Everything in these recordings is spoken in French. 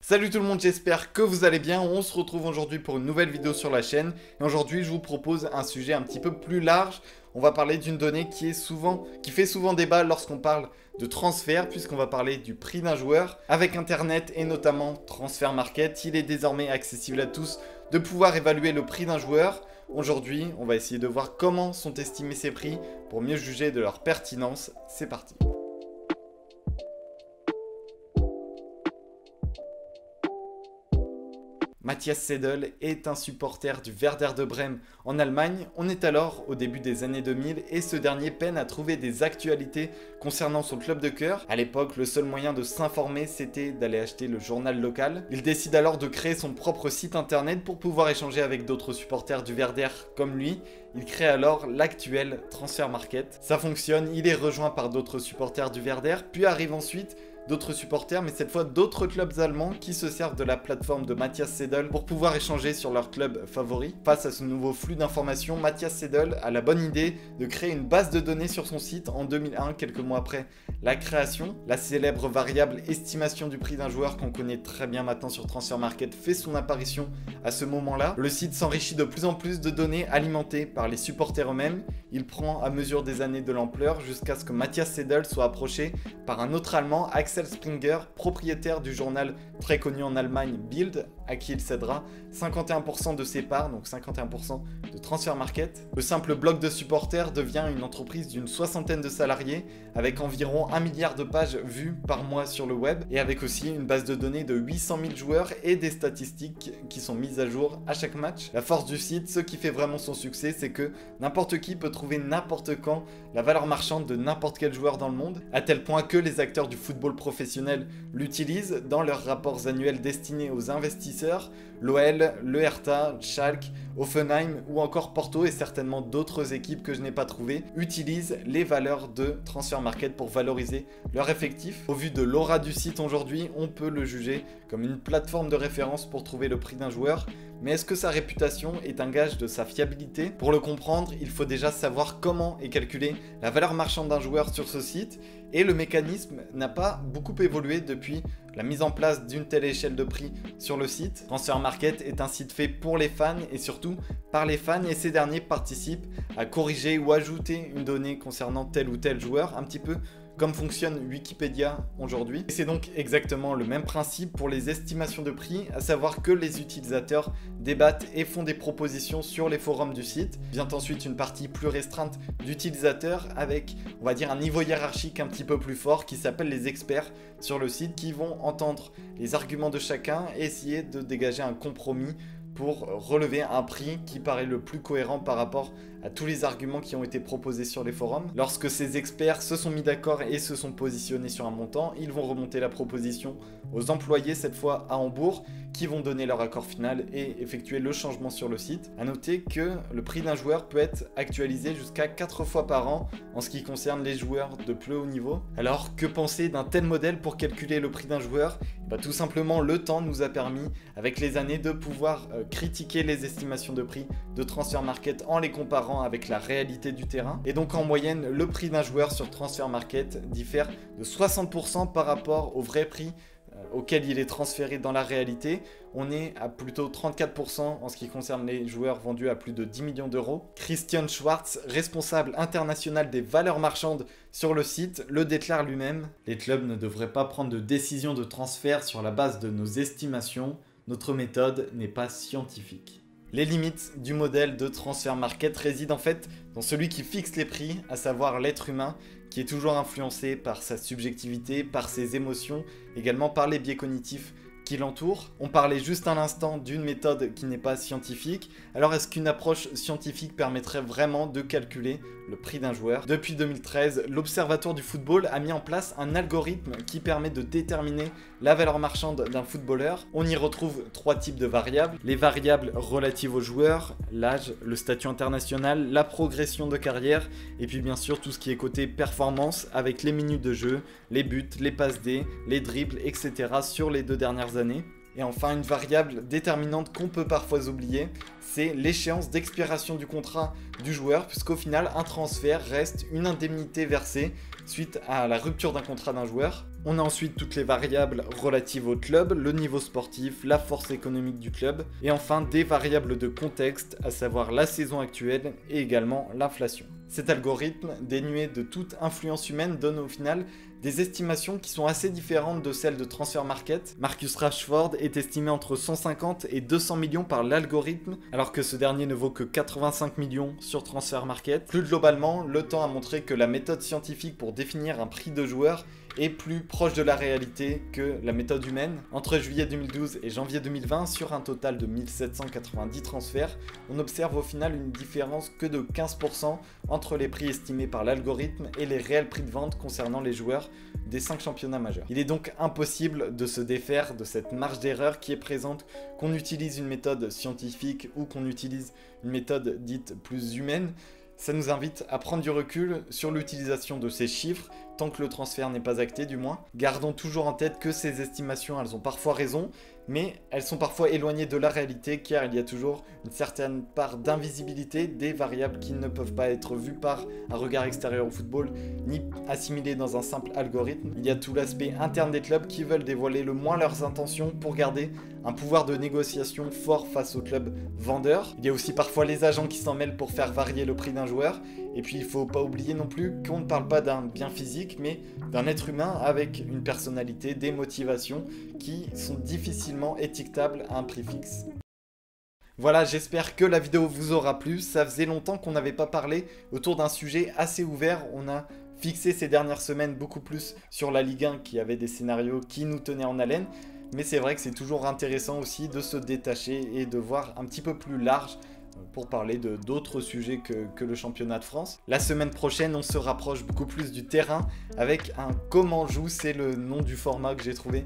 Salut tout le monde, j'espère que vous allez bien. On se retrouve aujourd'hui pour une nouvelle vidéo sur la chaîne. Et aujourd'hui, je vous propose un sujet un petit peu plus large. On va parler d'une donnée qui fait souvent débat lorsqu'on parle de transfert, puisqu'on va parler du prix d'un joueur. Avec Internet et notamment Transfer Market, il est désormais accessible à tous de pouvoir évaluer le prix d'un joueur. Aujourd'hui, on va essayer de voir comment sont estimés ces prix pour mieux juger de leur pertinence. C'est parti. Matthias Seidel est un supporter du Werder de Brême en Allemagne. On est alors au début des années 2000 et ce dernier peine à trouver des actualités concernant son club de cœur. À l'époque, le seul moyen de s'informer, c'était d'aller acheter le journal local. Il décide alors de créer son propre site internet pour pouvoir échanger avec d'autres supporters du Werder comme lui. Il crée alors l'actuel Transfer Market. Ça fonctionne, il est rejoint par d'autres supporters du Werder, puis arrive ensuite d'autres supporters, mais cette fois d'autres clubs allemands qui se servent de la plateforme de Matthias Seidel pour pouvoir échanger sur leur club favori. Face à ce nouveau flux d'informations, Matthias Seidel a la bonne idée de créer une base de données sur son site en 2001, quelques mois après la création. La célèbre variable estimation du prix d'un joueur qu'on connaît très bien maintenant sur Transfer Market fait son apparition à ce moment-là. Le site s'enrichit de plus en plus de données alimentées par les supporters eux-mêmes. Il prend à mesure des années de l'ampleur jusqu'à ce que Matthias Seidel soit approché par un autre Allemand, Axel Springer, propriétaire du journal très connu en Allemagne Bild, à qui il cédera 51% de ses parts, donc 51% de Transfer Market. Le simple blog de supporters devient une entreprise d'une soixantaine de salariés, avec environ 1 milliard de pages vues par mois sur le web, et avec aussi une base de données de 800 000 joueurs et des statistiques qui sont mises à jour à chaque match. La force du site, ce qui fait vraiment son succès, c'est que n'importe qui peut trouver n'importe quand la valeur marchande de n'importe quel joueur dans le monde, à tel point que les acteurs du football professionnels l'utilisent dans leurs rapports annuels destinés aux investisseurs. L'OL, le Hertha, Schalke, Hoffenheim ou encore Porto et certainement d'autres équipes que je n'ai pas trouvées utilisent les valeurs de Transfer Market pour valoriser leur effectif. Au vu de l'aura du site aujourd'hui, on peut le juger comme une plateforme de référence pour trouver le prix d'un joueur. Mais est-ce que sa réputation est un gage de sa fiabilité? Pour le comprendre, il faut déjà savoir comment est calculée la valeur marchande d'un joueur sur ce site, et le mécanisme n'a pas beaucoup évolué depuis la mise en place d'une telle échelle de prix sur le site. Transfer Market est un site fait pour les fans et surtout par les fans, et ces derniers participent à corriger ou ajouter une donnée concernant tel ou tel joueur, un petit peu comme fonctionne Wikipédia aujourd'hui. Et c'est donc exactement le même principe pour les estimations de prix, à savoir que les utilisateurs débattent et font des propositions sur les forums du site. Vient ensuite une partie plus restreinte d'utilisateurs avec, on va dire, un niveau hiérarchique un petit peu plus fort qui s'appelle les experts sur le site, qui vont entendre les arguments de chacun et essayer de dégager un compromis pour relever un prix qui paraît le plus cohérent par rapport à tous les arguments qui ont été proposés sur les forums. Lorsque ces experts se sont mis d'accord et se sont positionnés sur un montant, ils vont remonter la proposition aux employés, cette fois à Hambourg, qui vont donner leur accord final et effectuer le changement sur le site. A noter que le prix d'un joueur peut être actualisé jusqu'à 4 fois par an en ce qui concerne les joueurs de plus haut niveau. Alors que penser d'un tel modèle pour calculer le prix d'un joueur? Tout simplement, le temps nous a permis avec les années de pouvoir critiquer les estimations de prix de Transfer Market en les comparant avec la réalité du terrain. Et donc en moyenne, le prix d'un joueur sur Transfer Market diffère de 60% par rapport au vrai prix auquel il est transféré dans la réalité. On est à plutôt 34% en ce qui concerne les joueurs vendus à plus de 10 millions d'euros. Christian Schwartz, responsable international des valeurs marchandes sur le site, le déclare lui-même. Les clubs ne devraient pas prendre de décision de transfert sur la base de nos estimations. Notre méthode n'est pas scientifique. Les limites du modèle de Transfer Market résident en fait dans celui qui fixe les prix, à savoir l'être humain, qui est toujours influencé par sa subjectivité, par ses émotions, également par les biais cognitifs qui l'entourent. On parlait juste un instant d'une méthode qui n'est pas scientifique. Alors est-ce qu'une approche scientifique permettrait vraiment de calculer le prix d'un joueur? Depuis 2013, l'Observatoire du football a mis en place un algorithme qui permet de déterminer la valeur marchande d'un footballeur. On y retrouve 3 types de variables. Les variables relatives aux joueurs, l'âge, le statut international, la progression de carrière, et puis bien sûr tout ce qui est côté performance avec les minutes de jeu, les buts, les passes D, les dribbles, etc. sur les 2 dernières années. Et enfin, une variable déterminante qu'on peut parfois oublier, c'est l'échéance d'expiration du contrat du joueur, puisqu'au final, un transfert reste une indemnité versée suite à la rupture d'un contrat d'un joueur. On a ensuite toutes les variables relatives au club, le niveau sportif, la force économique du club, et enfin des variables de contexte, à savoir la saison actuelle et également l'inflation. Cet algorithme, dénué de toute influence humaine, donne au final des estimations qui sont assez différentes de celles de Transfermarkt. Marcus Rashford est estimé entre 150 et 200 millions par l'algorithme, alors que ce dernier ne vaut que 85 millions sur Transfermarkt. Plus globalement, le temps a montré que la méthode scientifique pour définir un prix de joueur est plus proche de la réalité que la méthode humaine. Entre juillet 2012 et janvier 2020, sur un total de 1790 transferts, on observe au final une différence que de 15% entre les prix estimés par l'algorithme et les réels prix de vente concernant les joueurs des 5 championnats majeurs. Il est donc impossible de se défaire de cette marge d'erreur qui est présente, qu'on utilise une méthode scientifique ou qu'on utilise une méthode dite plus humaine. Ça nous invite à prendre du recul sur l'utilisation de ces chiffres, tant que le transfert n'est pas acté du moins. Gardons toujours en tête que ces estimations, elles ont parfois raison, mais elles sont parfois éloignées de la réalité car il y a toujours une certaine part d'invisibilité des variables qui ne peuvent pas être vues par un regard extérieur au football, ni assimilées dans un simple algorithme. Il y a tout l'aspect interne des clubs qui veulent dévoiler le moins leurs intentions pour garder un pouvoir de négociation fort face aux clubs vendeurs. Il y a aussi parfois les agents qui s'en mêlent pour faire varier le prix d'un joueur. Et puis il ne faut pas oublier non plus qu'on ne parle pas d'un bien physique, mais d'un être humain avec une personnalité, des motivations qui sont difficilement étiquetables à un prix fixe. Voilà, j'espère que la vidéo vous aura plu. Ça faisait longtemps qu'on n'avait pas parlé autour d'un sujet assez ouvert. On a fixé ces dernières semaines beaucoup plus sur la Ligue 1 qui avait des scénarios qui nous tenaient en haleine. Mais c'est vrai que c'est toujours intéressant aussi de se détacher et de voir un petit peu plus large pour parler d'autres sujets que le championnat de France. La semaine prochaine, on se rapproche beaucoup plus du terrain avec un comment joue, c'est le nom du format que j'ai trouvé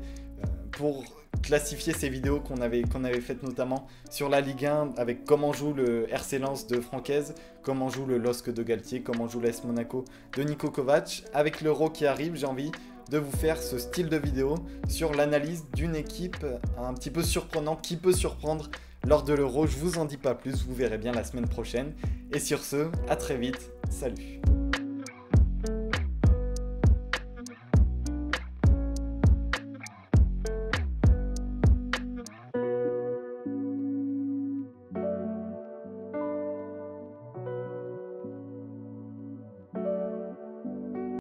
pour classifier ces vidéos qu'on avait faites notamment sur la Ligue 1 avec comment joue le RC Lens de Francaise, comment joue le LOSC de Galtier, comment joue l'AS Monaco de Niko Kovac. Avec l'Euro qui arrive, j'ai envie de vous faire ce style de vidéo sur l'analyse d'une équipe un petit peu surprenante qui peut surprendre lors de l'Euro. Je vous en dis pas plus, vous verrez bien la semaine prochaine. Et sur ce, à très vite, salut.